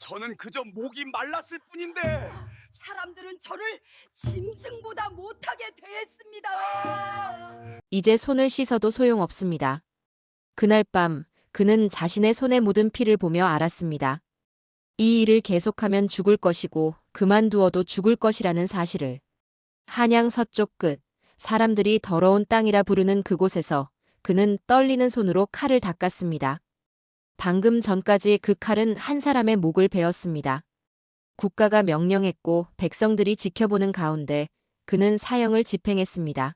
저는 그저 목이 말랐을 뿐인데. 사람들은 저를 짐승보다 못하게 대했습니다. 이제 손을 씻어도 소용없습니다. 그날 밤 그는 자신의 손에 묻은 피를 보며 알았습니다. 이 일을 계속하면 죽을 것이고 그만두어도 죽을 것이라는 사실을. 한양 서쪽 끝, 사람들이 더러운 땅이라 부르는 그곳에서 그는 떨리는 손으로 칼을 닦았습니다. 방금 전까지 그 칼은 한 사람의 목을 베었습니다. 국가가 명령했고 백성들이 지켜보는 가운데 그는 사형을 집행했습니다.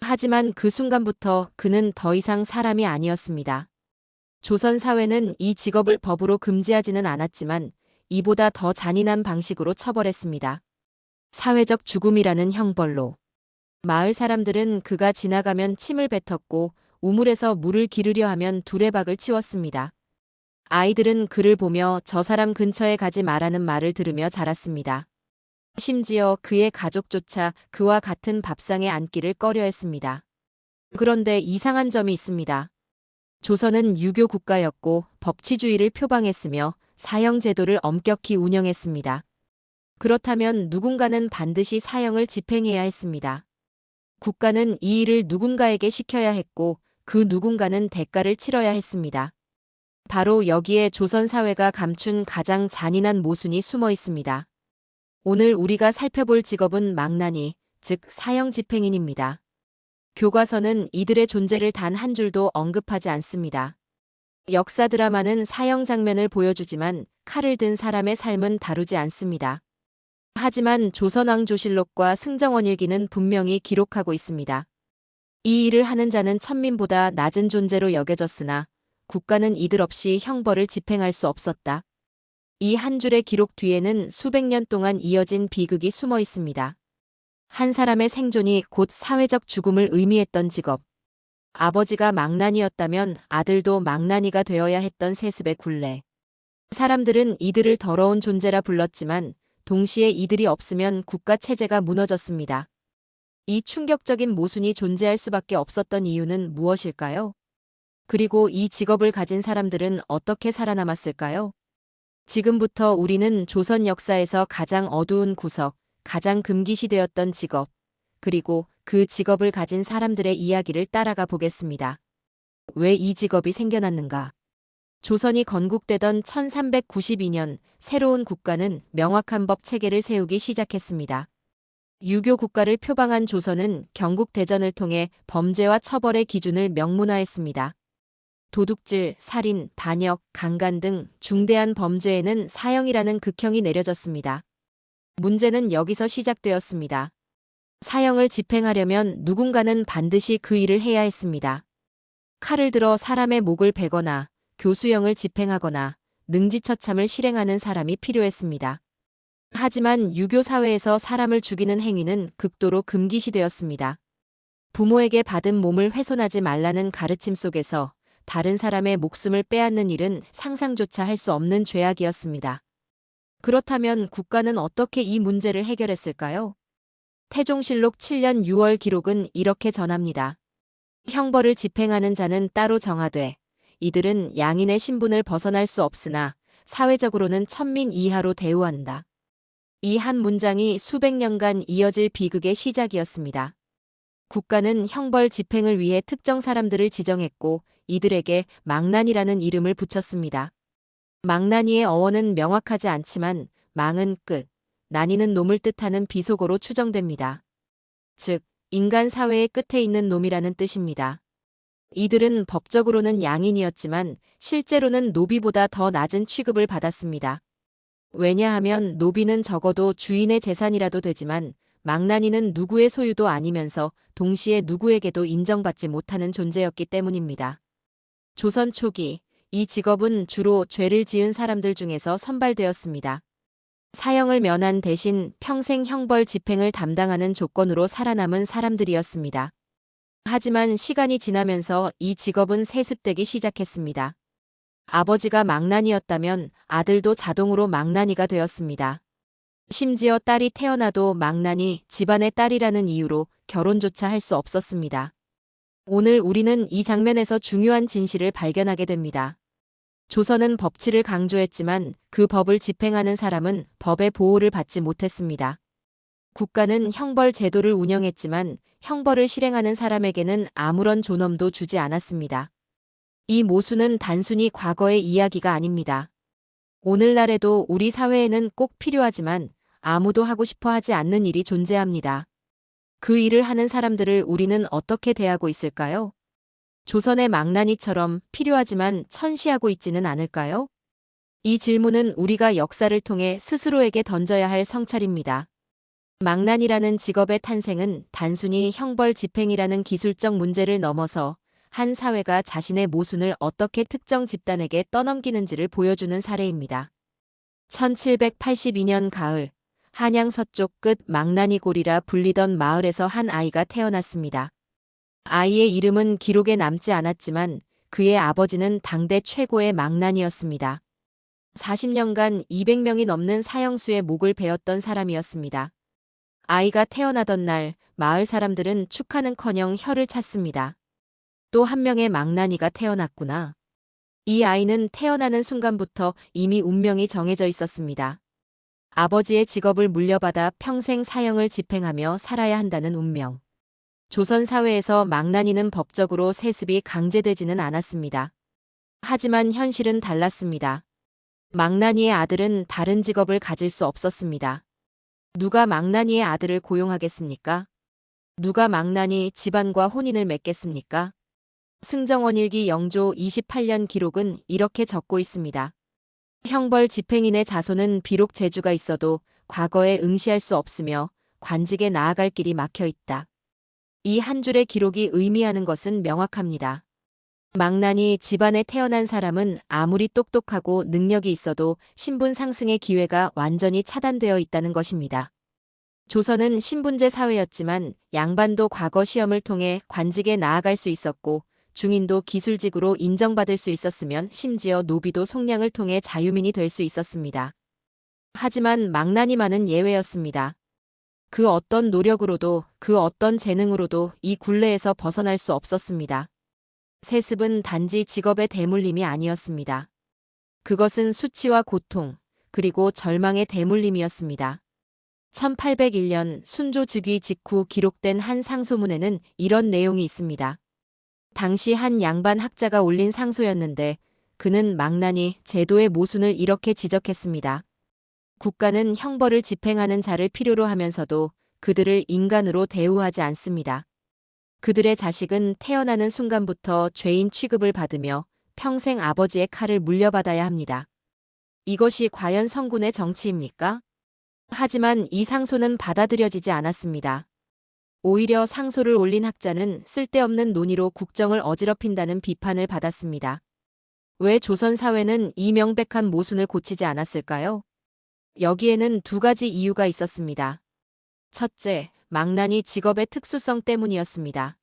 하지만 그 순간부터 그는 더 이상 사람이 아니었습니다. 조선 사회는 이 직업을 법으로 금지하지는 않았지만 이보다 더 잔인한 방식으로 처벌했습니다. 사회적 죽음이라는 형벌로. 마을 사람들은 그가 지나가면 침을 뱉었고 우물에서 물을 기르려 하면 두레박을 치웠습니다. 아이들은 그를 보며 저 사람 근처에 가지 말라는 말을 들으며 자랐습니다. 심지어 그의 가족조차 그와 같은 밥상에 앉기를 꺼려했습니다. 그런데 이상한 점이 있습니다. 조선은 유교 국가였고 법치주의를 표방했으며 사형 제도를 엄격히 운영했습니다. 그렇다면 누군가는 반드시 사형을 집행해야 했습니다. 국가는 이 일을 누군가에게 시켜야 했고 그 누군가는 대가를 치러야 했습니다. 바로 여기에 조선 사회가 감춘 가장 잔인한 모순이 숨어 있습니다. 오늘 우리가 살펴볼 직업은 망나니, 즉 사형 집행인입니다. 교과서는 이들의 존재를 단 한 줄도 언급하지 않습니다. 역사 드라마는 사형 장면을 보여주지만 칼을 든 사람의 삶은 다루지 않습니다. 하지만 조선왕조실록과 승정원일기는 분명히 기록하고 있습니다. 이 일을 하는 자는 천민보다 낮은 존재로 여겨졌으나 국가는 이들 없이 형벌을 집행할 수 없었다. 이 한 줄의 기록 뒤에는 수백 년 동안 이어진 비극이 숨어 있습니다. 한 사람의 생존이 곧 사회적 죽음을 의미했던 직업. 아버지가 망나니였다면 아들도 망나니가 되어야 했던 세습의 굴레. 사람들은 이들을 더러운 존재라 불렀지만 동시에 이들이 없으면 국가 체제가 무너졌습니다. 이 충격적인 모순이 존재할 수밖에 없었던 이유는 무엇일까요? 그리고 이 직업을 가진 사람들은 어떻게 살아남았을까요? 지금부터 우리는 조선 역사에서 가장 어두운 구석, 가장 금기시되었던 직업, 그리고 그 직업을 가진 사람들의 이야기를 따라가 보겠습니다. 왜 이 직업이 생겨났는가? 조선이 건국되던 1392년 새로운 국가는 명확한 법 체계를 세우기 시작했습니다. 유교 국가를 표방한 조선은 경국대전을 통해 범죄와 처벌의 기준을 명문화했습니다. 도둑질, 살인, 반역, 강간 등 중대한 범죄에는 사형이라는 극형이 내려졌습니다. 문제는 여기서 시작되었습니다. 사형을 집행하려면 누군가는 반드시 그 일을 해야 했습니다. 칼을 들어 사람의 목을 베거나 교수형을 집행하거나 능지처참을 실행하는 사람이 필요했습니다. 하지만 유교 사회에서 사람을 죽이는 행위는 극도로 금기시되었습니다. 부모에게 받은 몸을 훼손하지 말라는 가르침 속에서 다른 사람의 목숨을 빼앗는 일은 상상조차 할 수 없는 죄악이었습니다. 그렇다면 국가는 어떻게 이 문제를 해결했을까요? 태종실록 7년 6월 기록은 이렇게 전합니다. 형벌을 집행하는 자는 따로 정하되 이들은 양인의 신분을 벗어날 수 없으나 사회적으로는 천민 이하로 대우한다. 이 한 문장이 수백 년간 이어질 비극의 시작이었습니다. 국가는 형벌 집행을 위해 특정 사람들을 지정했고 이들에게 망난이라는 이름을 붙였습니다. 망난이의 어원은 명확하지 않지만 망은 끝, 난이는 놈을 뜻하는 비속어로 추정됩니다. 즉, 인간 사회의 끝에 있는 놈이라는 뜻입니다. 이들은 법적으로는 양인이었지만 실제로는 노비보다 더 낮은 취급을 받았습니다. 왜냐하면 노비는 적어도 주인의 재산이라도 되지만 망나니는 누구의 소유도 아니면서 동시에 누구에게도 인정받지 못하는 존재였기 때문입니다. 조선 초기, 이 직업은 주로 죄를 지은 사람들 중에서 선발되었습니다. 사형을 면한 대신 평생 형벌 집행을 담당하는 조건으로 살아남은 사람들이었습니다. 하지만 시간이 지나면서 이 직업은 세습되기 시작했습니다. 아버지가 망나니였다면 아들도 자동으로 망나니가 되었습니다. 심지어 딸이 태어나도 망나니, 집안의 딸이라는 이유로 결혼조차 할 수 없었습니다. 오늘 우리는 이 장면에서 중요한 진실을 발견하게 됩니다. 조선은 법치를 강조했지만 그 법을 집행하는 사람은 법의 보호를 받지 못했습니다. 국가는 형벌 제도를 운영했지만 형벌을 실행하는 사람에게는 아무런 존엄도 주지 않았습니다. 이 모순은 단순히 과거의 이야기가 아닙니다. 오늘날에도 우리 사회에는 꼭 필요하지만 아무도 하고 싶어 하지 않는 일이 존재합니다. 그 일을 하는 사람들을 우리는 어떻게 대하고 있을까요? 조선의 망나니처럼 필요하지만 천시하고 있지는 않을까요? 이 질문은 우리가 역사를 통해 스스로에게 던져야 할 성찰입니다. 망나니라는 직업의 탄생은 단순히 형벌 집행이라는 기술적 문제를 넘어서 한 사회가 자신의 모순을 어떻게 특정 집단에게 떠넘기는지를 보여주는 사례입니다. 1782년 가을, 한양 서쪽 끝 망나니골이라 불리던 마을에서 한 아이가 태어났습니다. 아이의 이름은 기록에 남지 않았지만 그의 아버지는 당대 최고의 망나니였습니다. 40년간 200명이 넘는 사형수의 목을 베었던 사람이었습니다. 아이가 태어나던 날 마을 사람들은 축하는커녕 혀를 찼습니다. 또 한 명의 망나니가 태어났구나. 이 아이는 태어나는 순간부터 이미 운명이 정해져 있었습니다. 아버지의 직업을 물려받아 평생 사형을 집행하며 살아야 한다는 운명. 조선 사회에서 망나니는 법적으로 세습이 강제되지는 않았습니다. 하지만 현실은 달랐습니다. 망나니의 아들은 다른 직업을 가질 수 없었습니다. 누가 망나니의 아들을 고용하겠습니까? 누가 망나니 집안과 혼인을 맺겠습니까? 승정원일기 영조 28년 기록은 이렇게 적고 있습니다. 형벌 집행인의 자손은 비록 재주가 있어도 과거에 응시할 수 없으며 관직에 나아갈 길이 막혀 있다. 이 한 줄의 기록이 의미하는 것은 명확합니다. 망나니 집안에 태어난 사람은 아무리 똑똑하고 능력이 있어도 신분 상승의 기회가 완전히 차단되어 있다는 것입니다. 조선은 신분제 사회였지만 양반도 과거 시험을 통해 관직에 나아갈 수 있었고 중인도 기술직으로 인정받을 수 있었으면 심지어 노비도 속량을 통해 자유민이 될 수 있었습니다. 하지만 망나니만은 예외였습니다. 그 어떤 노력으로도 그 어떤 재능으로도 이 굴레에서 벗어날 수 없었습니다. 세습은 단지 직업의 대물림이 아니었습니다. 그것은 수치와 고통, 그리고 절망의 대물림이었습니다. 1801년 순조 즉위 직후 기록된 한 상소문에는 이런 내용이 있습니다. 당시 한 양반 학자가 올린 상소였는데 그는 망나니 제도의 모순을 이렇게 지적했습니다. 국가는 형벌을 집행하는 자를 필요로 하면서도 그들을 인간으로 대우하지 않습니다. 그들의 자식은 태어나는 순간부터 죄인 취급을 받으며 평생 아버지의 칼을 물려받아야 합니다. 이것이 과연 성군의 정치입니까? 하지만 이 상소는 받아들여지지 않았습니다. 오히려 상소를 올린 학자는 쓸데없는 논의로 국정을 어지럽힌다는 비판을 받았습니다. 왜 조선 사회는 이 명백한 모순을 고치지 않았을까요? 여기에는 두 가지 이유가 있었습니다. 첫째, 망나니 직업의 특수성 때문이었습니다.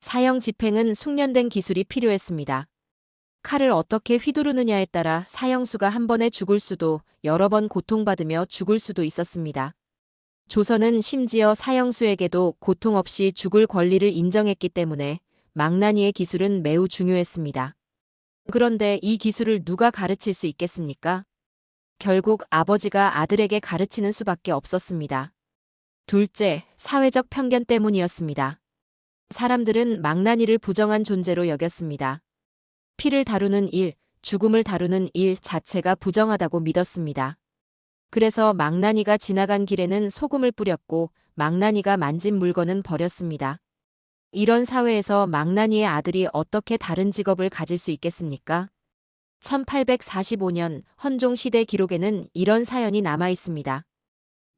사형 집행은 숙련된 기술이 필요했습니다. 칼을 어떻게 휘두르느냐에 따라 사형수가 한 번에 죽을 수도 여러 번 고통받으며 죽을 수도 있었습니다. 조선은 심지어 사형수에게도 고통 없이 죽을 권리를 인정했기 때문에 망나니의 기술은 매우 중요했습니다. 그런데 이 기술을 누가 가르칠 수 있겠습니까? 결국 아버지가 아들에게 가르치는 수밖에 없었습니다. 둘째, 사회적 편견 때문이었습니다. 사람들은 망나니를 부정한 존재로 여겼습니다. 피를 다루는 일, 죽음을 다루는 일 자체가 부정하다고 믿었습니다. 그래서 망나니가 지나간 길에는 소금을 뿌렸고 망나니가 만진 물건은 버렸습니다. 이런 사회에서 망나니의 아들이 어떻게 다른 직업을 가질 수 있겠습니까? 1845년 헌종시대 기록에는 이런 사연이 남아 있습니다.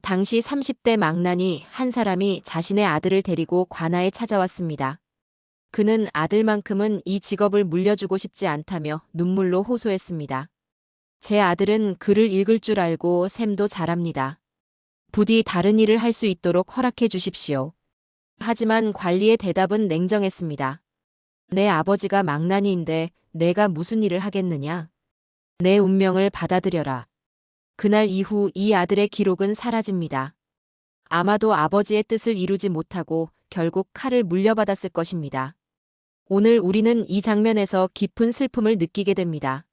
당시 30대 망나니 한 사람이 자신의 아들을 데리고 관아에 찾아왔습니다. 그는 아들만큼은 이 직업을 물려주고 싶지 않다며 눈물로 호소했습니다. 제 아들은 글을 읽을 줄 알고 셈도 잘합니다. 부디 다른 일을 할 수 있도록 허락해 주십시오. 하지만 관리의 대답은 냉정했습니다. 내 아버지가 망나니인데 내가 무슨 일을 하겠느냐? 내 운명을 받아들여라. 그날 이후 이 아들의 기록은 사라집니다. 아마도 아버지의 뜻을 이루지 못하고 결국 칼을 물려받았을 것입니다. 오늘 우리는 이 장면에서 깊은 슬픔을 느끼게 됩니다.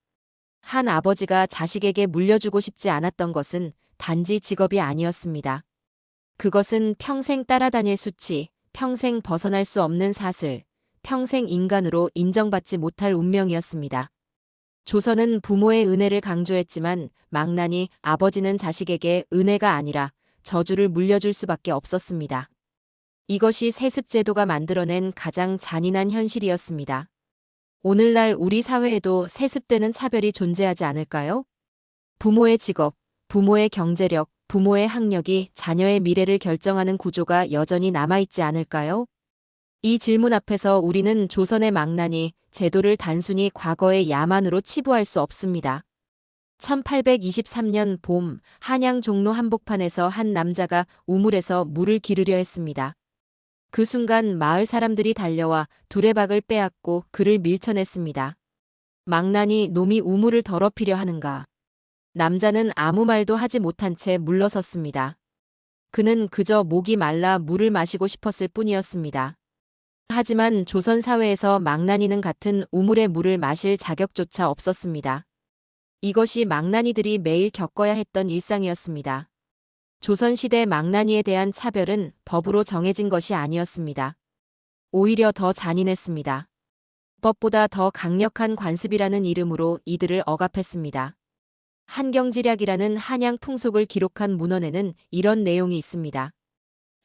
한 아버지가 자식에게 물려주고 싶지 않았던 것은 단지 직업이 아니었습니다. 그것은 평생 따라다닐 수치, 평생 벗어날 수 없는 사슬, 평생 인간으로 인정받지 못할 운명이었습니다. 조선은 부모의 은혜를 강조했지만 망나니 아버지는 자식에게 은혜가 아니라 저주를 물려줄 수밖에 없었습니다. 이것이 세습제도가 만들어낸 가장 잔인한 현실이었습니다. 오늘날 우리 사회에도 세습되는 차별이 존재하지 않을까요? 부모의 직업, 부모의 경제력, 부모의 학력이 자녀의 미래를 결정하는 구조가 여전히 남아있지 않을까요? 이 질문 앞에서 우리는 조선의 망나니 제도를 단순히 과거의 야만으로 치부할 수 없습니다. 1823년 봄 한양 종로 한복판에서 한 남자가 우물에서 물을 기르려 했습니다. 그 순간 마을 사람들이 달려와 두레박을 빼앗고 그를 밀쳐냈습니다. 망나니 놈이 우물을 더럽히려 하는가. 남자는 아무 말도 하지 못한 채 물러섰습니다. 그는 그저 목이 말라 물을 마시고 싶었을 뿐이었습니다. 하지만 조선 사회에서 망나니는 같은 우물의 물을 마실 자격조차 없었습니다. 이것이 망나니들이 매일 겪어야 했던 일상이었습니다. 조선시대 망나니에 대한 차별은 법으로 정해진 것이 아니었습니다. 오히려 더 잔인했습니다. 법보다 더 강력한 관습이라는 이름으로 이들을 억압했습니다. 한경지략이라는 한양 풍속을 기록한 문헌에는 이런 내용이 있습니다.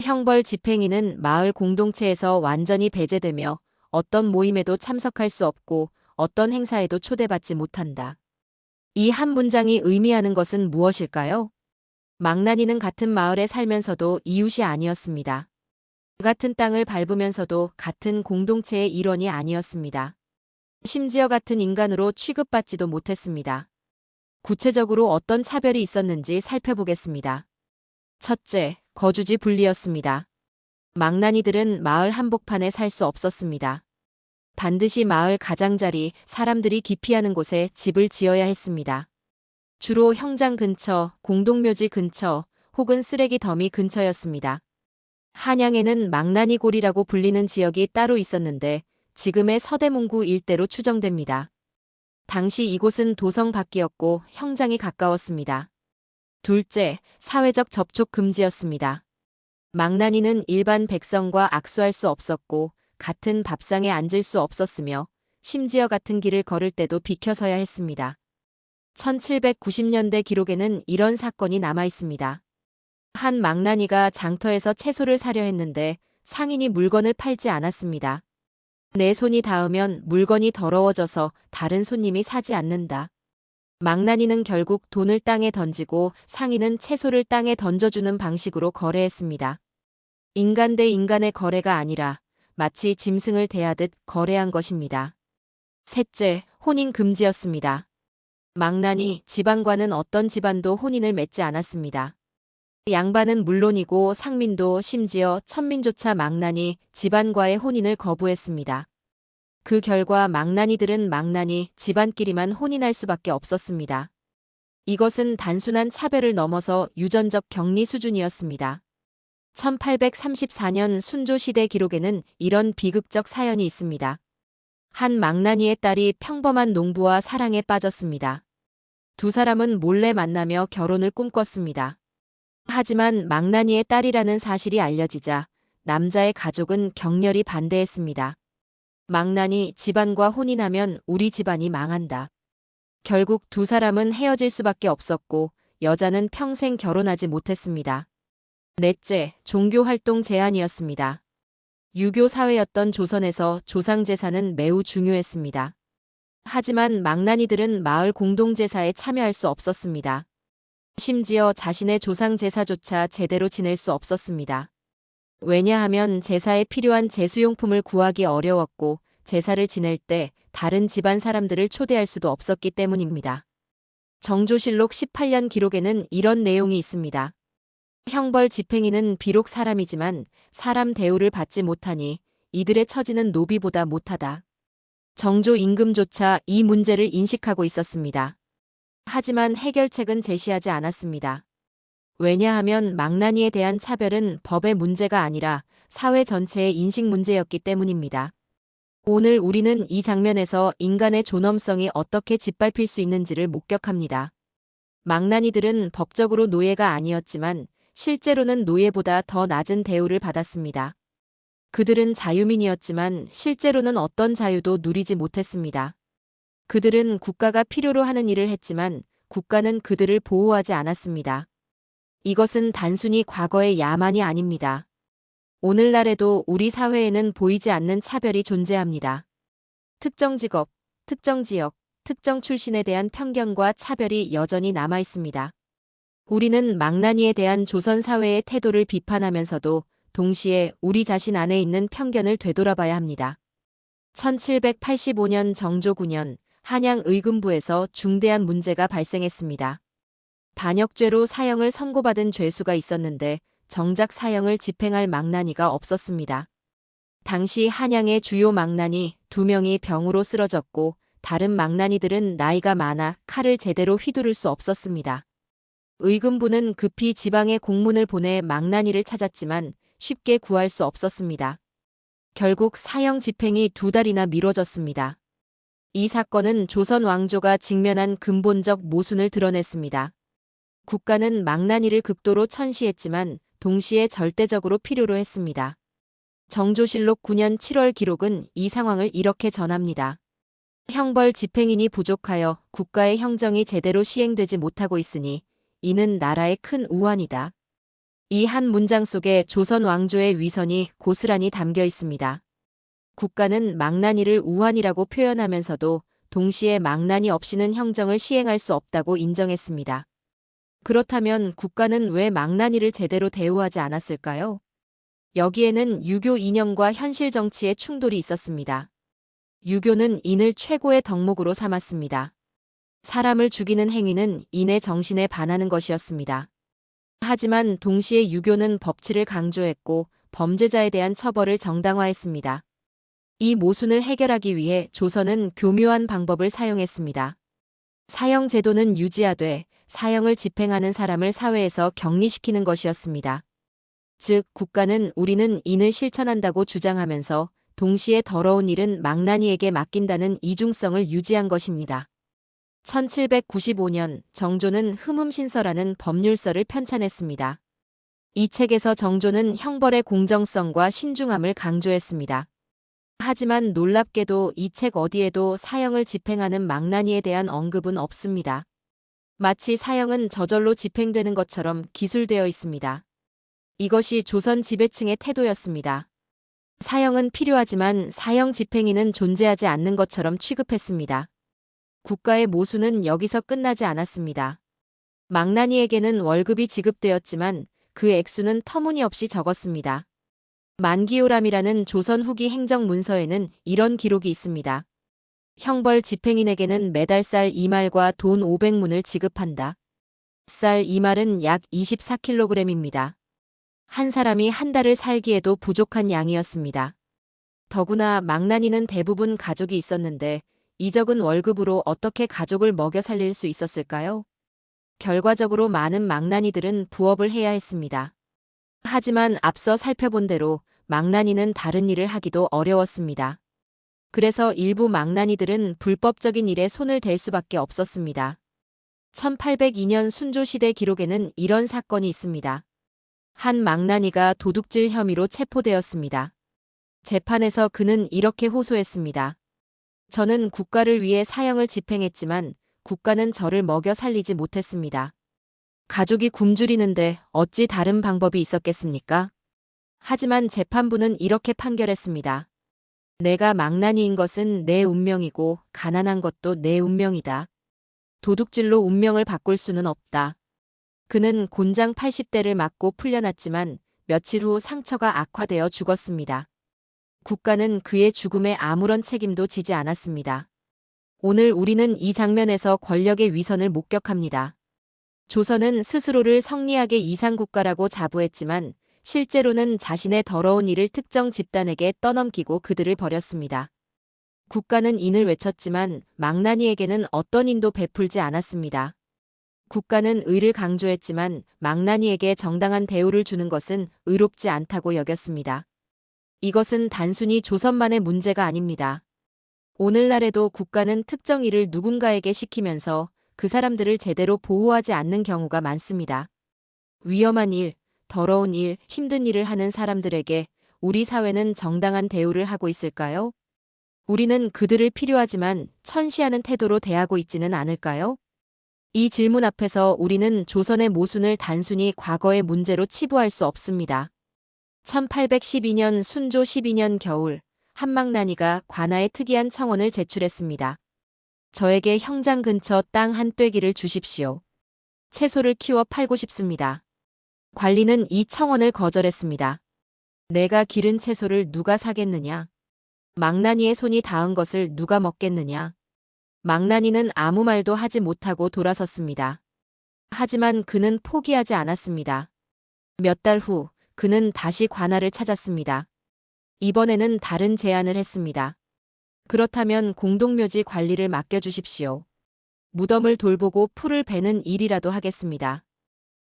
형벌 집행인은 마을 공동체에서 완전히 배제되며 어떤 모임에도 참석할 수 없고 어떤 행사에도 초대받지 못한다. 이 한 문장이 의미하는 것은 무엇일까요? 망나니는 같은 마을에 살면서도 이웃이 아니었습니다. 같은 땅을 밟으면서도 같은 공동체의 일원이 아니었습니다. 심지어 같은 인간으로 취급받지도 못했습니다. 구체적으로 어떤 차별이 있었는지 살펴보겠습니다. 첫째, 거주지 분리였습니다. 망나니들은 마을 한복판에 살 수 없었습니다. 반드시 마을 가장자리, 사람들이 기피하는 곳에 집을 지어야 했습니다. 주로 형장 근처, 공동묘지 근처, 혹은 쓰레기 더미 근처였습니다. 한양에는 망나니골이라고 불리는 지역이 따로 있었는데 지금의 서대문구 일대로 추정됩니다. 당시 이곳은 도성 밖이었고 형장이 가까웠습니다. 둘째, 사회적 접촉 금지였습니다. 망나니는 일반 백성과 악수할 수 없었고 같은 밥상에 앉을 수 없었으며 심지어 같은 길을 걸을 때도 비켜서야 했습니다. 1790년대 기록에는 이런 사건이 남아 있습니다. 한 망나니가 장터에서 채소를 사려 했는데 상인이 물건을 팔지 않았습니다. 내 손이 닿으면 물건이 더러워져서 다른 손님이 사지 않는다. 망나니는 결국 돈을 땅에 던지고 상인은 채소를 땅에 던져주는 방식으로 거래했습니다. 인간 대 인간의 거래가 아니라 마치 짐승을 대하듯 거래한 것입니다. 셋째, 혼인 금지였습니다. 망나니 집안과는 어떤 집안도 혼인을 맺지 않았습니다. 양반은 물론이고 상민도 심지어 천민조차 망나니 집안과의 혼인을 거부했습니다. 그 결과 망나니들은 망나니 집안끼리만 혼인할 수밖에 없었습니다. 이것은 단순한 차별을 넘어서 유전적 격리 수준이었습니다. 1834년 순조시대 기록에는 이런 비극적 사연이 있습니다. 한 망나니의 딸이 평범한 농부와 사랑에 빠졌습니다. 두 사람은 몰래 만나며 결혼을 꿈꿨습니다. 하지만 망나니의 딸이라는 사실이 알려지자 남자의 가족은 격렬히 반대했습니다. 망나니 집안과 혼인하면 우리 집안이 망한다. 결국 두 사람은 헤어질 수밖에 없었고 여자는 평생 결혼하지 못했습니다. 넷째, 종교활동 제한이었습니다. 유교 사회였던 조선에서 조상제사는 매우 중요했습니다. 하지만 망나니들은 마을 공동제사에 참여할 수 없었습니다. 심지어 자신의 조상제사조차 제대로 지낼 수 없었습니다. 왜냐하면 제사에 필요한 제수용품을 구하기 어려웠고 제사를 지낼 때 다른 집안 사람들을 초대할 수도 없었기 때문입니다. 정조실록 18년 기록에는 이런 내용이 있습니다. 형벌 집행인은 비록 사람이지만 사람 대우를 받지 못하니 이들의 처지는 노비보다 못하다. 정조 임금조차 이 문제를 인식하고 있었습니다. 하지만 해결책은 제시하지 않았습니다. 왜냐하면 망나니에 대한 차별은 법의 문제가 아니라 사회 전체의 인식 문제였기 때문입니다. 오늘 우리는 이 장면에서 인간의 존엄성이 어떻게 짓밟힐 수 있는지를 목격합니다. 망나니들은 법적으로 노예가 아니었지만 실제로는 노예보다 더 낮은 대우를 받았습니다. 그들은 자유민이었지만 실제로는 어떤 자유도 누리지 못했습니다. 그들은 국가가 필요로 하는 일을 했지만 국가는 그들을 보호하지 않았습니다. 이것은 단순히 과거의 야만이 아닙니다. 오늘날에도 우리 사회에는 보이지 않는 차별이 존재합니다. 특정 직업, 특정 지역, 특정 출신에 대한 편견과 차별이 여전히 남아 있습니다. 우리는 망나니에 대한 조선 사회의 태도를 비판하면서도 동시에 우리 자신 안에 있는 편견을 되돌아봐야 합니다. 1785년 정조 9년 한양 의금부에서 중대한 문제가 발생했습니다. 반역죄로 사형을 선고받은 죄수가 있었는데 정작 사형을 집행할 망나니가 없었습니다. 당시 한양의 주요 망나니 2명이 병으로 쓰러졌고 다른 망나니들은 나이가 많아 칼을 제대로 휘두를 수 없었습니다. 의금부는 급히 지방에 공문을 보내 망나니를 찾았지만 쉽게 구할 수 없었습니다. 결국 사형 집행이 2달이나 미뤄졌습니다. 이 사건은 조선 왕조가 직면한 근본적 모순을 드러냈습니다. 국가는 망나니를 극도로 천시했지만 동시에 절대적으로 필요로 했습니다. 정조실록 9년 7월 기록은 이 상황을 이렇게 전합니다. 형벌 집행인이 부족하여 국가의 형정이 제대로 시행되지 못하고 있으니 이는 나라의 큰 우환이다. 이 한 문장 속에 조선 왕조의 위선이 고스란히 담겨 있습니다. 국가는 망나니를 우환이라고 표현하면서도 동시에 망나니 없이는 형정을 시행할 수 없다고 인정했습니다. 그렇다면 국가는 왜 망나니를 제대로 대우하지 않았을까요? 여기에는 유교 이념과 현실 정치의 충돌이 있었습니다. 유교는 인을 최고의 덕목으로 삼았습니다. 사람을 죽이는 행위는 인의 정신에 반하는 것이었습니다. 하지만 동시에 유교는 법치를 강조했고 범죄자에 대한 처벌을 정당화했습니다. 이 모순을 해결하기 위해 조선은 교묘한 방법을 사용했습니다. 사형 제도는 유지하되 사형을 집행하는 사람을 사회에서 격리시키는 것이었습니다. 즉, 국가는 우리는 인을 실천한다고 주장하면서 동시에 더러운 일은 망나니에게 맡긴다는 이중성을 유지한 것입니다. 1795년 정조는 흠음신서라는 법률서를 편찬했습니다. 이 책에서 정조는 형벌의 공정성과 신중함을 강조했습니다. 하지만 놀랍게도 이 책 어디에도 사형을 집행하는 망나니에 대한 언급은 없습니다. 마치 사형은 저절로 집행되는 것처럼 기술되어 있습니다. 이것이 조선 지배층의 태도였습니다. 사형은 필요하지만 사형 집행인은 존재하지 않는 것처럼 취급했습니다. 국가의 모순은 여기서 끝나지 않았습니다. 망나니에게는 월급이 지급되었지만 그 액수는 터무니없이 적었습니다. 만기요람이라는 조선 후기 행정문서에는 이런 기록이 있습니다. 형벌 집행인에게는 매달 쌀 2말과 돈 500문을 지급한다. 쌀 2말은 약 24kg입니다. 한 사람이 한 달을 살기에도 부족한 양이었습니다. 더구나 망나니는 대부분 가족이 있었는데 이 적은 월급으로 어떻게 가족을 먹여 살릴 수 있었을까요? 결과적으로 많은 망나니들은 부업을 해야 했습니다. 하지만 앞서 살펴본 대로 망나니는 다른 일을 하기도 어려웠습니다. 그래서 일부 망나니들은 불법적인 일에 손을 댈 수밖에 없었습니다. 1802년 순조시대 기록에는 이런 사건이 있습니다. 한 망나니가 도둑질 혐의로 체포되었습니다. 재판에서 그는 이렇게 호소했습니다. 저는 국가를 위해 사형을 집행했지만 국가는 저를 먹여 살리지 못했습니다. 가족이 굶주리는데 어찌 다른 방법이 있었겠습니까? 하지만 재판부는 이렇게 판결했습니다. 내가 망나니인 것은 내 운명이고 가난한 것도 내 운명이다. 도둑질로 운명을 바꿀 수는 없다. 그는 곤장 80대를 맞고 풀려났지만 며칠 후 상처가 악화되어 죽었습니다. 국가는 그의 죽음에 아무런 책임도 지지 않았습니다. 오늘 우리는 이 장면에서 권력의 위선을 목격합니다. 조선은 스스로를 성리학의 이상국가라고 자부했지만 실제로는 자신의 더러운 일을 특정 집단에게 떠넘기고 그들을 버렸습니다. 국가는 인을 외쳤지만 망나니에게는 어떤 인도 베풀지 않았습니다. 국가는 의를 강조했지만 망나니에게 정당한 대우를 주는 것은 의롭지 않다고 여겼습니다. 이것은 단순히 조선만의 문제가 아닙니다. 오늘날에도 국가는 특정 일을 누군가에게 시키면서 그 사람들을 제대로 보호하지 않는 경우가 많습니다. 위험한 일, 더러운 일, 힘든 일을 하는 사람들에게 우리 사회는 정당한 대우를 하고 있을까요? 우리는 그들을 필요하지만 천시하는 태도로 대하고 있지는 않을까요? 이 질문 앞에서 우리는 조선의 모순을 단순히 과거의 문제로 치부할 수 없습니다. 1812년 순조 12년 겨울, 한망난이가 관아에 특이한 청원을 제출했습니다. 저에게 형장 근처 땅 한 떼기를 주십시오. 채소를 키워 팔고 싶습니다. 관리는 이 청원을 거절했습니다. 내가 기른 채소를 누가 사겠느냐? 망나니의 손이 닿은 것을 누가 먹겠느냐? 망나니는 아무 말도 하지 못하고 돌아섰습니다. 하지만 그는 포기하지 않았습니다. 몇 달 후, 그는 다시 관아를 찾았습니다. 이번에는 다른 제안을 했습니다. 그렇다면 공동묘지 관리를 맡겨주십시오. 무덤을 돌보고 풀을 베는 일이라도 하겠습니다.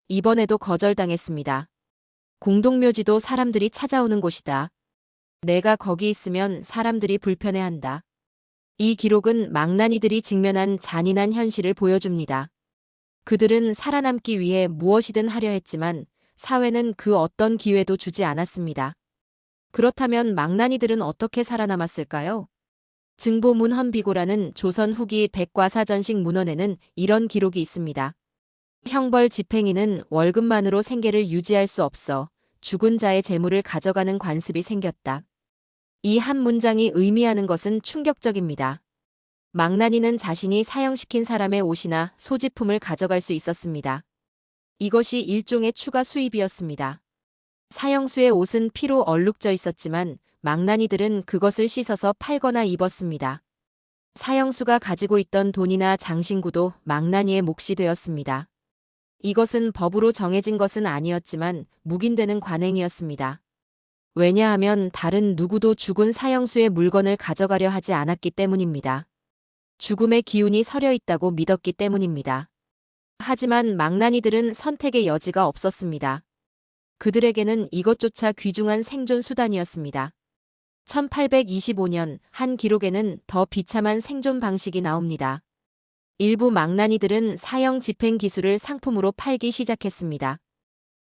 이번에도 거절당했습니다. 공동묘지도 사람들이 찾아오는 곳이다. 내가 거기 있으면 사람들이 불편해한다. 이 기록은 망나니들이 직면한 잔인한 현실을 보여줍니다. 그들은 살아남기 위해 무엇이든 하려 했지만 사회는 그 어떤 기회도 주지 않았습니다. 그렇다면 망나니들은 어떻게 살아남았을까요? 증보문헌비고라는 조선 후기 백과사전식 문헌에는 이런 기록이 있습니다. 형벌 집행인은 월급만으로 생계를 유지할 수 없어 죽은 자의 재물을 가져가는 관습이 생겼다. 이 한 문장이 의미하는 것은 충격적입니다. 망나니는 자신이 사형시킨 사람의 옷이나 소지품을 가져갈 수 있었습니다. 이것이 일종의 추가 수입이었습니다. 사형수의 옷은 피로 얼룩져 있었지만 망나니들은 그것을 씻어서 팔거나 입었습니다. 사형수가 가지고 있던 돈이나 장신구도 망나니의 몫이 되었습니다. 이것은 법으로 정해진 것은 아니었지만 묵인되는 관행이었습니다. 왜냐하면 다른 누구도 죽은 사형수의 물건을 가져가려 하지 않았기 때문입니다. 죽음의 기운이 서려 있다고 믿었기 때문입니다. 하지만 망나니들은 선택의 여지가 없었습니다. 그들에게는 이것조차 귀중한 생존 수단이었습니다. 1825년 한 기록에는 더 비참한 생존 방식이 나옵니다. 일부 망나니들은 사형 집행 기술을 상품으로 팔기 시작했습니다.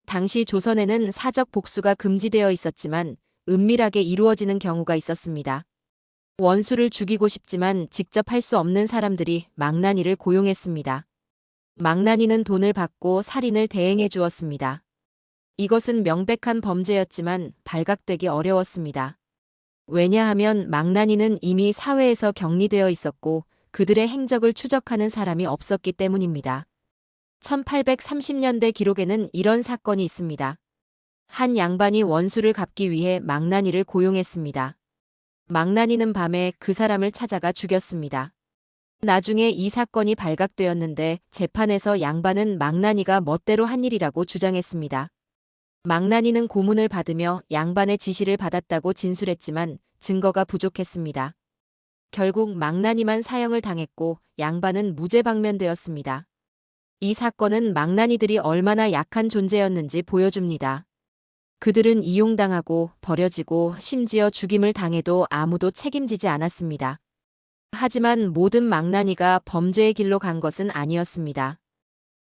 당시 조선에는 사적 복수가 금지되어 있었지만 은밀하게 이루어지는 경우가 있었습니다. 원수를 죽이고 싶지만 직접 할 수 없는 사람들이 망나니를 고용했습니다. 망나니는 돈을 받고 살인을 대행해 주었습니다. 이것은 명백한 범죄였지만 발각되기 어려웠습니다. 왜냐하면 망나니는 이미 사회에서 격리되어 있었고 그들의 행적을 추적하는 사람이 없었기 때문입니다. 1830년대 기록에는 이런 사건이 있습니다. 한 양반이 원수를 갚기 위해 망나니를 고용했습니다. 망나니는 밤에 그 사람을 찾아가 죽였습니다. 나중에 이 사건이 발각되었는데 재판에서 양반은 망나니가 멋대로 한 일이라고 주장했습니다. 망나니는 고문을 받으며 양반의 지시를 받았다고 진술했지만 증거가 부족했습니다. 결국 망나니만 사형을 당했고 양반은 무죄 방면되었습니다. 이 사건은 망나니들이 얼마나 약한 존재였는지 보여줍니다. 그들은 이용당하고 버려지고 심지어 죽임을 당해도 아무도 책임지지 않았습니다. 하지만 모든 망나니가 범죄의 길로 간 것은 아니었습니다.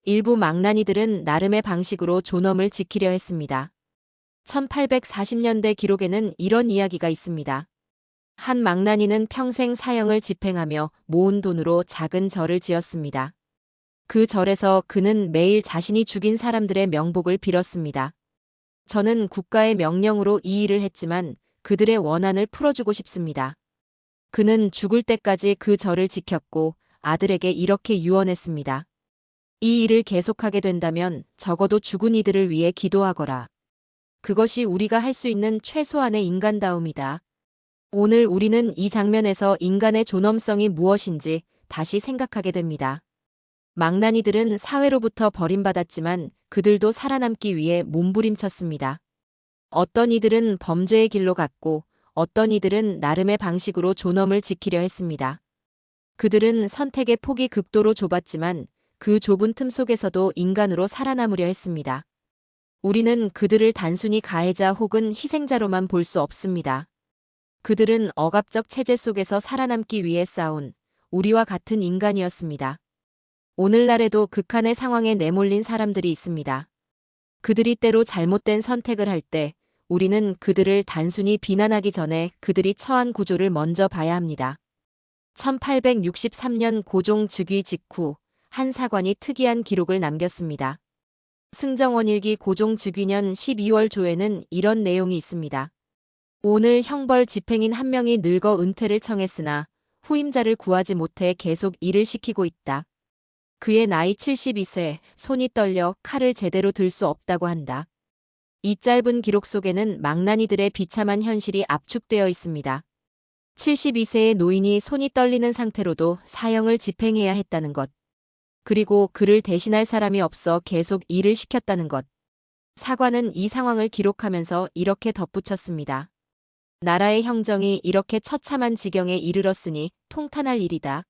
일부 망나니들은 나름의 방식으로 존엄을 지키려 했습니다. 1840년대 기록에는 이런 이야기가 있습니다. 한 망나니는 평생 사형을 집행하며 모은 돈으로 작은 절을 지었습니다. 그 절에서 그는 매일 자신이 죽인 사람들의 명복을 빌었습니다. 저는 국가의 명령으로 이 일을 했지만 그들의 원한을 풀어주고 싶습니다. 그는 죽을 때까지 그 절을 지켰고 아들에게 이렇게 유언했습니다. 이 일을 계속하게 된다면 적어도 죽은 이들을 위해 기도하거라. 그것이 우리가 할 수 있는 최소한의 인간다움이다. 오늘 우리는 이 장면에서 인간의 존엄성이 무엇인지 다시 생각하게 됩니다. 망나니들은 사회로부터 버림받았지만 그들도 살아남기 위해 몸부림쳤습니다. 어떤 이들은 범죄의 길로 갔고 어떤 이들은 나름의 방식으로 존엄을 지키려 했습니다. 그들은 선택의 폭이 극도로 좁았지만 그 좁은 틈 속에서도 인간으로 살아남으려 했습니다. 우리는 그들을 단순히 가해자 혹은 희생자로만 볼 수 없습니다. 그들은 억압적 체제 속에서 살아남기 위해 싸운 우리와 같은 인간이었습니다. 오늘날에도 극한의 상황에 내몰린 사람들이 있습니다. 그들이 때로 잘못된 선택을 할 때 우리는 그들을 단순히 비난하기 전에 그들이 처한 구조를 먼저 봐야 합니다. 1863년 고종 즉위 직후 한 사관이 특이한 기록을 남겼습니다. 승정원일기 고종 즉위년 12월 조에는 이런 내용이 있습니다. 오늘 형벌 집행인 한 명이 늙어 은퇴를 청했으나 후임자를 구하지 못해 계속 일을 시키고 있다. 그의 나이 72세, 손이 떨려 칼을 제대로 들 수 없다고 한다. 이 짧은 기록 속에는 망나니들의 비참한 현실이 압축되어 있습니다. 72세의 노인이 손이 떨리는 상태로도 사형을 집행해야 했다는 것. 그리고 그를 대신할 사람이 없어 계속 일을 시켰다는 것. 사관은 이 상황을 기록하면서 이렇게 덧붙였습니다. 나라의 형정이 이렇게 처참한 지경에 이르렀으니 통탄할 일이다.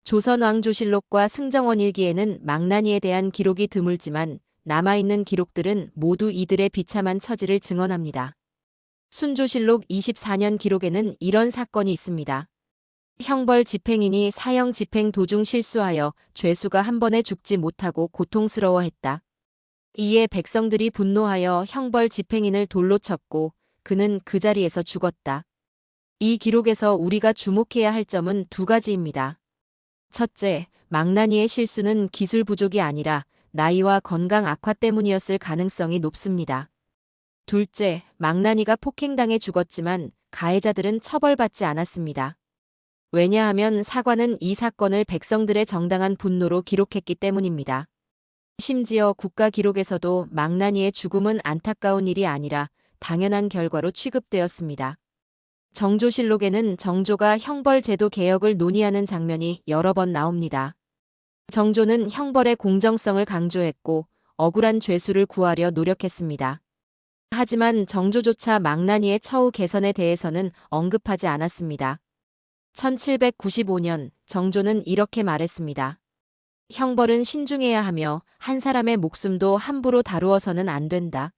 조선왕조실록과 승정원일기에는 망나니에 대한 기록이 드물지만 남아있는 기록들은 모두 이들의 비참한 처지를 증언합니다. 순조실록 24년 기록에는 이런 사건이 있습니다. 형벌 집행인이 사형 집행 도중 실수하여 죄수가 한 번에 죽지 못하고 고통스러워했다. 이에 백성들이 분노하여 형벌 집행인을 돌로 쳤고 그는 그 자리에서 죽었다. 이 기록에서 우리가 주목해야 할 점은 두 가지입니다. 첫째, 망나니의 실수는 기술 부족이 아니라 나이와 건강 악화 때문이었을 가능성이 높습니다. 둘째, 망나니가 폭행당해 죽었지만 가해자들은 처벌받지 않았습니다. 왜냐하면 사관은 이 사건을 백성들의 정당한 분노로 기록했기 때문입니다. 심지어 국가 기록에서도 망나니의 죽음은 안타까운 일이 아니라 당연한 결과로 취급되었습니다. 정조실록에는 정조가 형벌 제도 개혁을 논의하는 장면이 여러 번 나옵니다. 정조는 형벌의 공정성을 강조했고 억울한 죄수를 구하려 노력했습니다. 하지만 정조조차 망나니의 처우 개선에 대해서는 언급하지 않았습니다. 1795년 정조는 이렇게 말했습니다. 형벌은 신중해야 하며 한 사람의 목숨도 함부로 다루어서는 안 된다.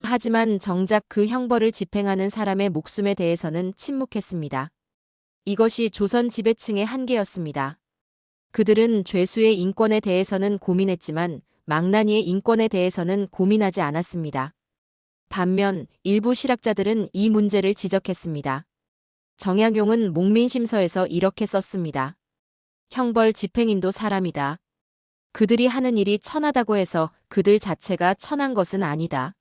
하지만 정작 그 형벌을 집행하는 사람의 목숨에 대해서는 침묵했습니다. 이것이 조선 지배층의 한계였습니다. 그들은 죄수의 인권에 대해서는 고민했지만 망나니의 인권에 대해서는 고민하지 않았습니다. 반면 일부 실학자들은 이 문제를 지적했습니다. 정약용은 목민심서에서 이렇게 썼습니다. 형벌 집행인도 사람이다. 그들이 하는 일이 천하다고 해서 그들 자체가 천한 것은 아니다.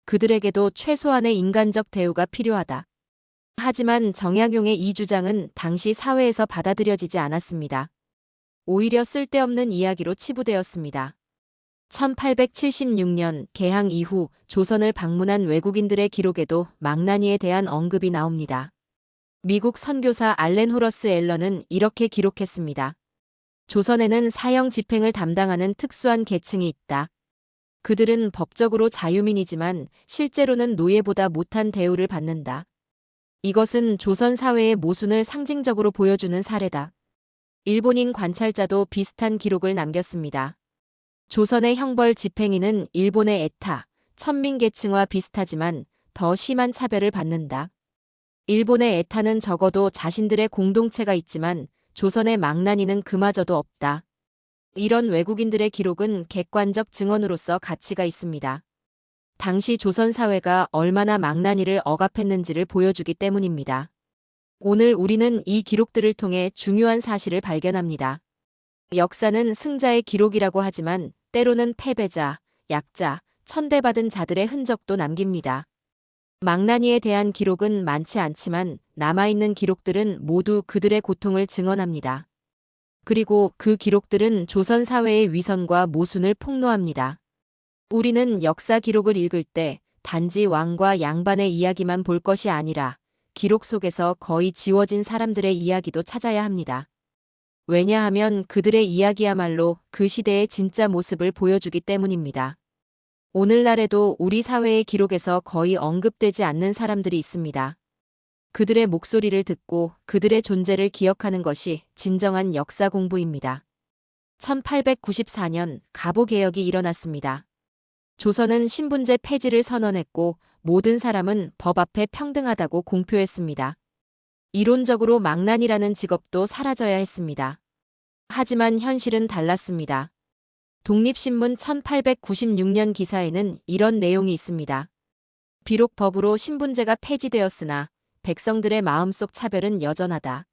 그들에게도 최소한의 인간적 대우가 필요하다. 하지만 정약용의 이 주장은 당시 사회에서 받아들여지지 않았습니다. 오히려 쓸데없는 이야기로 치부되었습니다. 1876년 개항 이후 조선을 방문한 외국인들의 기록에도 망나니에 대한 언급이 나옵니다. 미국 선교사 알렌 호러스 앨런은 이렇게 기록했습니다. 조선에는 사형 집행을 담당하는 특수한 계층이 있다. 그들은 법적으로 자유민이지만 실제로는 노예보다 못한 대우를 받는다. 이것은 조선 사회의 모순을 상징적으로 보여주는 사례다. 일본인 관찰자도 비슷한 기록을 남겼습니다. 조선의 형벌 집행인은 일본의 에타, 천민계층과 비슷하지만 더 심한 차별을 받는다. 일본의 에타는 적어도 자신들의 공동체가 있지만 조선의 망나니는 그마저도 없다. 이런 외국인들의 기록은 객관적 증언으로서 가치가 있습니다. 당시 조선 사회가 얼마나 망나니를 억압했는지를 보여주기 때문입니다. 오늘 우리는 이 기록들을 통해 중요한 사실을 발견합니다. 역사는 승자의 기록이라고 하지만 때로는 패배자, 약자, 천대받은 자들의 흔적도 남깁니다. 망나니에 대한 기록은 많지 않지만 남아있는 기록들은 모두 그들의 고통을 증언합니다. 그리고 그 기록들은 조선 사회의 위선과 모순을 폭로합니다. 우리는 역사 기록을 읽을 때 단지 왕과 양반의 이야기만 볼 것이 아니라 기록 속에서 거의 지워진 사람들의 이야기도 찾아야 합니다. 왜냐하면 그들의 이야기야말로 그 시대의 진짜 모습을 보여주기 때문입니다. 오늘날에도 우리 사회의 기록에서 거의 언급되지 않는 사람들이 있습니다. 그들의 목소리를 듣고 그들의 존재를 기억하는 것이 진정한 역사 공부입니다. 1894년 갑오개혁이 일어났습니다. 조선은 신분제 폐지를 선언했고 모든 사람은 법 앞에 평등하다고 공표했습니다. 이론적으로 망난이라는 직업도 사라져야 했습니다. 하지만 현실은 달랐습니다. 독립신문 1896년 기사에는 이런 내용이 있습니다. 비록 법으로 신분제가 폐지되었으나 백성들의 마음속 차별은 여전하다.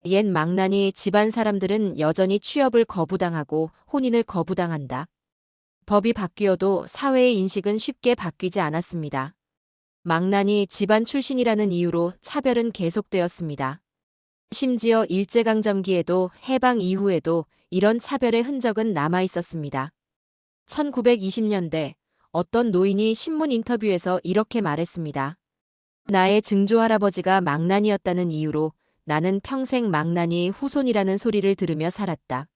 옛 망난이 집안 사람들은 여전히 취업을 거부당하고 혼인을 거부당한다. 법이 바뀌어도 사회의 인식은 쉽게 바뀌지 않았습니다. 망난이 집안 출신이라는 이유로 차별은 계속되었습니다. 심지어 일제강점기에도 해방 이후에도 이런 차별의 흔적은 남아 있었습니다. 1920년대 어떤 노인이 신문 인터뷰에서 이렇게 말했습니다. 나의 증조할아버지가 망난이었다는 이유로 나는 평생 망난이 후손이라는 소리를 들으며 살았다.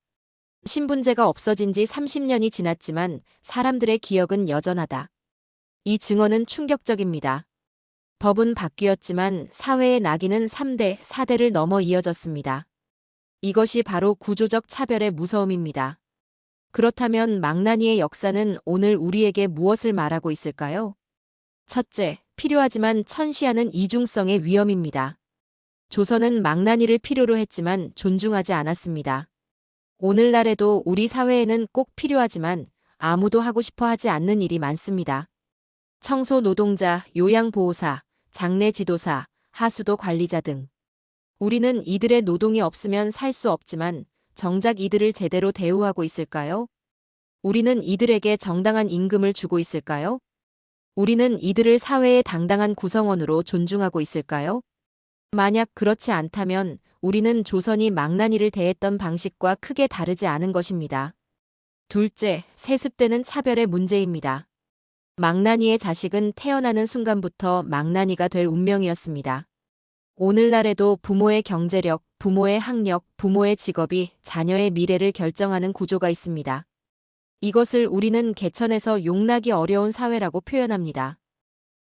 신분제가 없어진 지 30년이 지났지만 사람들의 기억은 여전하다. 이 증언은 충격적입니다. 법은 바뀌었지만 사회의 낙인은 3대, 4대를 넘어 이어졌습니다. 이것이 바로 구조적 차별의 무서움입니다. 그렇다면 망나니의 역사는 오늘 우리에게 무엇을 말하고 있을까요? 첫째, 필요하지만 천시하는 이중성의 위험입니다. 조선은 망나니를 필요로 했지만 존중하지 않았습니다. 오늘날에도 우리 사회에는 꼭 필요하지만 아무도 하고 싶어 하지 않는 일이 많습니다. 청소 노동자, 요양보호사, 장례 지도사, 하수도 관리자 등. 우리는 이들의 노동이 없으면 살 수 없지만 정작 이들을 제대로 대우하고 있을까요? 우리는 이들에게 정당한 임금을 주고 있을까요? 우리는 이들을 사회의 당당한 구성원으로 존중하고 있을까요? 만약 그렇지 않다면 우리는 조선이 망나니를 대했던 방식과 크게 다르지 않은 것입니다. 둘째, 세습되는 차별의 문제입니다. 망나니의 자식은 태어나는 순간부터 망나니가 될 운명이었습니다. 오늘날에도 부모의 경제력, 부모의 학력, 부모의 직업이 자녀의 미래를 결정하는 구조가 있습니다. 이것을 우리는 개천에서 용나기 어려운 사회라고 표현합니다.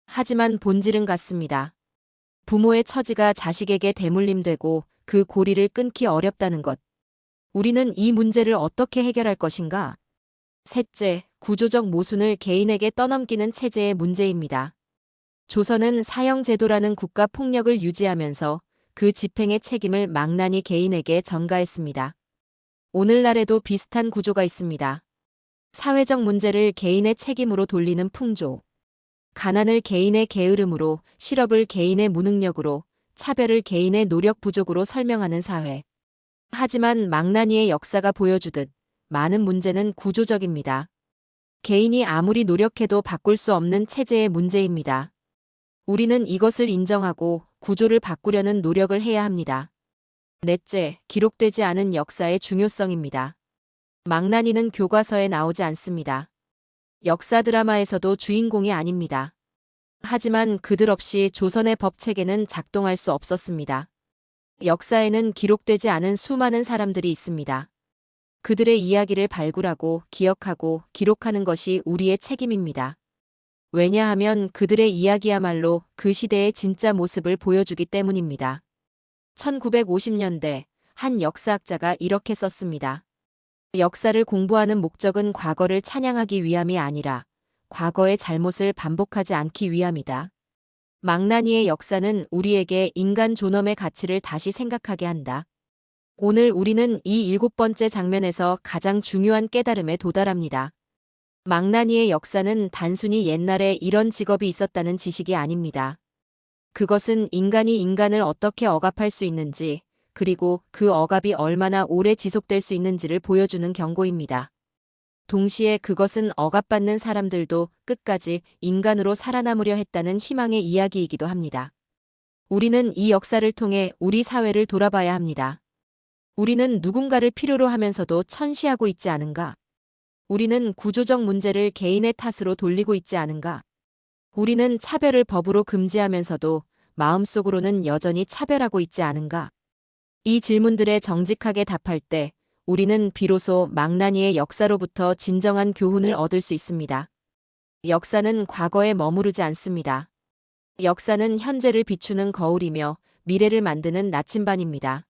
하지만 본질은 같습니다. 부모의 처지가 자식에게 대물림되고 그 고리를 끊기 어렵다는 것. 우리는 이 문제를 어떻게 해결할 것인가? 셋째, 구조적 모순을 개인에게 떠넘기는 체제의 문제입니다. 조선은 사형제도라는 국가 폭력을 유지하면서 그 집행의 책임을 망나니 개인에게 전가했습니다. 오늘날에도 비슷한 구조가 있습니다. 사회적 문제를 개인의 책임으로 돌리는 풍조. 가난을 개인의 게으름으로, 실업을 개인의 무능력으로, 차별을 개인의 노력 부족으로 설명하는 사회. 하지만 망나니의 역사가 보여주듯 많은 문제는 구조적입니다. 개인이 아무리 노력해도 바꿀 수 없는 체제의 문제입니다. 우리는 이것을 인정하고 구조를 바꾸려는 노력을 해야 합니다. 넷째, 기록되지 않은 역사의 중요성입니다. 망나니는 교과서에 나오지 않습니다. 역사 드라마에서도 주인공이 아닙니다. 하지만 그들 없이 조선의 법 체계는 작동할 수 없었습니다. 역사에는 기록되지 않은 수많은 사람들이 있습니다. 그들의 이야기를 발굴하고 기억하고 기록하는 것이 우리의 책임입니다. 왜냐하면 그들의 이야기야말로 그 시대의 진짜 모습을 보여주기 때문입니다. 1950년대 한 역사학자가 이렇게 썼습니다. 역사를 공부하는 목적은 과거를 찬양하기 위함이 아니라 과거의 잘못을 반복하지 않기 위함이다. 망나니의 역사는 우리에게 인간 존엄의 가치를 다시 생각하게 한다. 오늘 우리는 이 7번째 장면에서 가장 중요한 깨달음에 도달합니다. 망나니의 역사는 단순히 옛날에 이런 직업이 있었다는 지식이 아닙니다. 그것은 인간이 인간을 어떻게 억압할 수 있는지, 그리고 그 억압이 얼마나 오래 지속될 수 있는지를 보여주는 경고입니다. 동시에 그것은 억압받는 사람들도 끝까지 인간으로 살아남으려 했다는 희망의 이야기이기도 합니다. 우리는 이 역사를 통해 우리 사회를 돌아봐야 합니다. 우리는 누군가를 필요로 하면서도 천시하고 있지 않은가? 우리는 구조적 문제를 개인의 탓으로 돌리고 있지 않은가? 우리는 차별을 법으로 금지하면서도 마음속으로는 여전히 차별하고 있지 않은가? 이 질문들에 정직하게 답할 때 우리는 비로소 망나니의 역사로부터 진정한 교훈을 얻을 수 있습니다. 역사는 과거에 머무르지 않습니다. 역사는 현재를 비추는 거울이며 미래를 만드는 나침반입니다.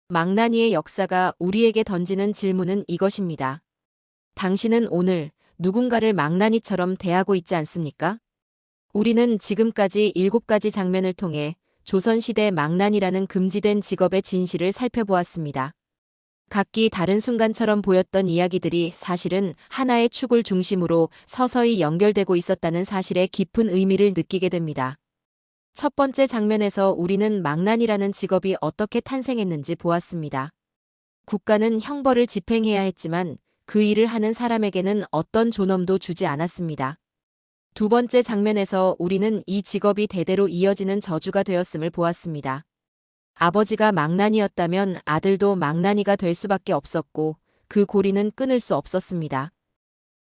망나니의 역사가 우리에게 던지는 질문은 이것입니다. 당신은 오늘 누군가를 망나니처럼 대하고 있지 않습니까? 우리는 지금까지 7가지 장면을 통해 조선시대 망나니라는 금지된 직업의 진실을 살펴보았습니다. 각기 다른 순간처럼 보였던 이야기들이 사실은 하나의 축을 중심으로 서서히 연결되고 있었다는 사실의 깊은 의미를 느끼게 됩니다. 첫 번째 장면에서 우리는 망나니라는 직업이 어떻게 탄생했는지 보았습니다. 국가는 형벌을 집행해야 했지만 그 일을 하는 사람에게는 어떤 존엄도 주지 않았습니다. 두 번째 장면에서 우리는 이 직업이 대대로 이어지는 저주가 되었음을 보았습니다. 아버지가 망나니였다면 아들도 망나니가 될 수밖에 없었고 그 고리는 끊을 수 없었습니다.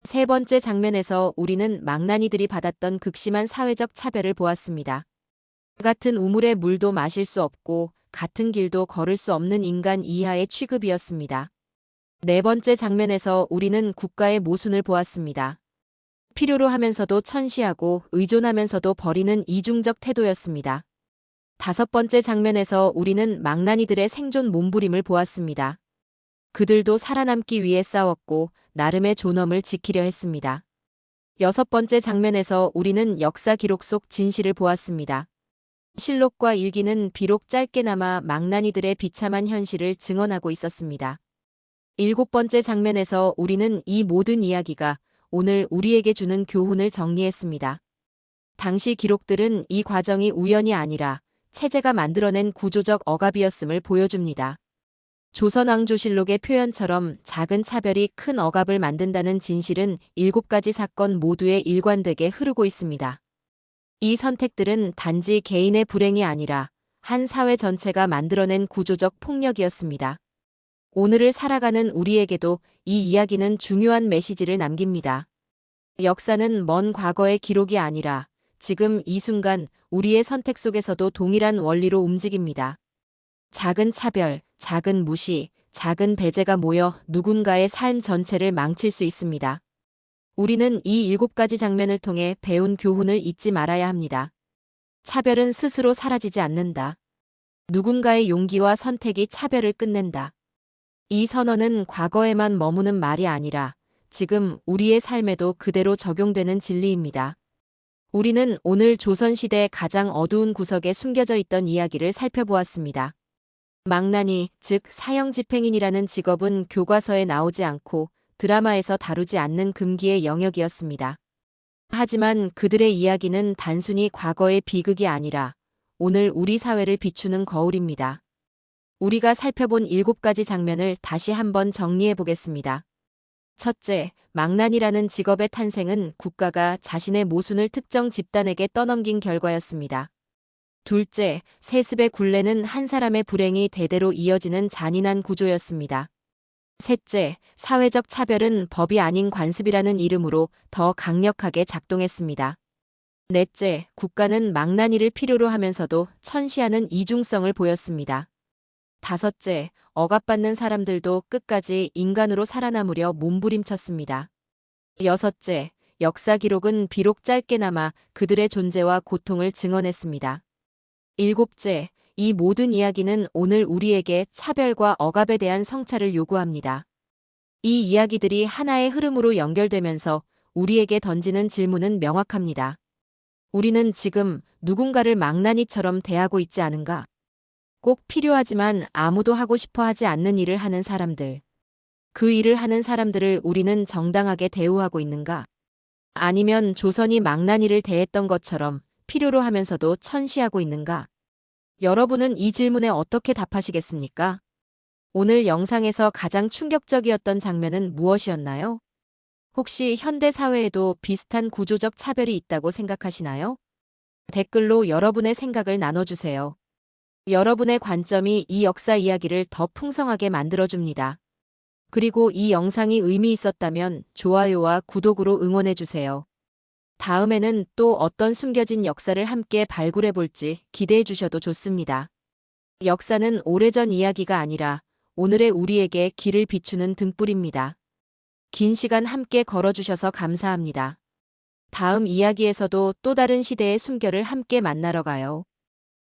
세 번째 장면에서 우리는 망나니들이 받았던 극심한 사회적 차별을 보았습니다. 같은 우물의 물도 마실 수 없고 같은 길도 걸을 수 없는 인간 이하의 취급이었습니다. 네 번째 장면에서 우리는 국가의 모순을 보았습니다. 필요로 하면서도 천시하고 의존하면서도 버리는 이중적 태도였습니다. 다섯 번째 장면에서 우리는 망나니들의 생존 몸부림을 보았습니다. 그들도 살아남기 위해 싸웠고 나름의 존엄을 지키려 했습니다. 여섯 번째 장면에서 우리는 역사 기록 속 진실을 보았습니다. 실록과 일기는 비록 짧게나마 망나니들의 비참한 현실을 증언하고 있었습니다. 일곱 번째 장면에서 우리는 이 모든 이야기가 오늘 우리에게 주는 교훈을 정리했습니다. 당시 기록들은 이 과정이 우연이 아니라 체제가 만들어낸 구조적 억압이었음을 보여줍니다. 조선왕조실록의 표현처럼 작은 차별이 큰 억압을 만든다는 진실은 7가지 사건 모두에 일관되게 흐르고 있습니다. 이 선택들은 단지 개인의 불행이 아니라 한 사회 전체가 만들어낸 구조적 폭력이었습니다. 오늘을 살아가는 우리에게도 이 이야기는 중요한 메시지를 남깁니다. 역사는 먼 과거의 기록이 아니라 지금 이 순간 우리의 선택 속에서도 동일한 원리로 움직입니다. 작은 차별, 작은 무시, 작은 배제가 모여 누군가의 삶 전체를 망칠 수 있습니다. 우리는 이 7가지 장면을 통해 배운 교훈을 잊지 말아야 합니다. 차별은 스스로 사라지지 않는다. 누군가의 용기와 선택이 차별을 끝낸다. 이 선언은 과거에만 머무는 말이 아니라 지금 우리의 삶에도 그대로 적용되는 진리입니다. 우리는 오늘 조선시대의 가장 어두운 구석에 숨겨져 있던 이야기를 살펴보았습니다. 망나니, 즉 사형집행인이라는 직업은 교과서에 나오지 않고 드라마에서 다루지 않는 금기의 영역이었습니다. 하지만 그들의 이야기는 단순히 과거의 비극이 아니라 오늘 우리 사회를 비추는 거울입니다. 우리가 살펴본 7가지 장면을 다시 한번 정리해 보겠습니다. 첫째, 망나니라는 직업의 탄생은 국가가 자신의 모순을 특정 집단에게 떠넘긴 결과였습니다. 둘째, 세습의 굴레는 한 사람의 불행이 대대로 이어지는 잔인한 구조였습니다. 셋째, 사회적 차별은 법이 아닌 관습이라는 이름으로 더 강력하게 작동했습니다. 넷째, 국가는 망나니를 필요로 하면서도 천시하는 이중성을 보였습니다. 다섯째, 억압받는 사람들도 끝까지 인간으로 살아남으려 몸부림쳤습니다. 여섯째, 역사 기록은 비록 짧게나마 그들의 존재와 고통을 증언했습니다. 일곱째, 이 모든 이야기는 오늘 우리에게 차별과 억압에 대한 성찰을 요구합니다. 이 이야기들이 하나의 흐름으로 연결되면서 우리에게 던지는 질문은 명확합니다. 우리는 지금 누군가를 망나니처럼 대하고 있지 않은가? 꼭 필요하지만 아무도 하고 싶어 하지 않는 일을 하는 사람들. 그 일을 하는 사람들을 우리는 정당하게 대우하고 있는가? 아니면 조선이 망나니를 대했던 것처럼 필요로 하면서도 천시하고 있는가? 여러분은 이 질문에 어떻게 답하시겠습니까? 오늘 영상에서 가장 충격적이었던 장면은 무엇이었나요? 혹시 현대 사회에도 비슷한 구조적 차별이 있다고 생각하시나요? 댓글로 여러분의 생각을 나눠주세요. 여러분의 관점이 이 역사 이야기를 더 풍성하게 만들어줍니다. 그리고 이 영상이 의미 있었다면 좋아요와 구독으로 응원해주세요. 다음에는 또 어떤 숨겨진 역사를 함께 발굴해볼지 기대해 주셔도 좋습니다. 역사는 오래전 이야기가 아니라 오늘의 우리에게 길을 비추는 등불입니다. 긴 시간 함께 걸어주셔서 감사합니다. 다음 이야기에서도 또 다른 시대의 숨결을 함께 만나러 가요.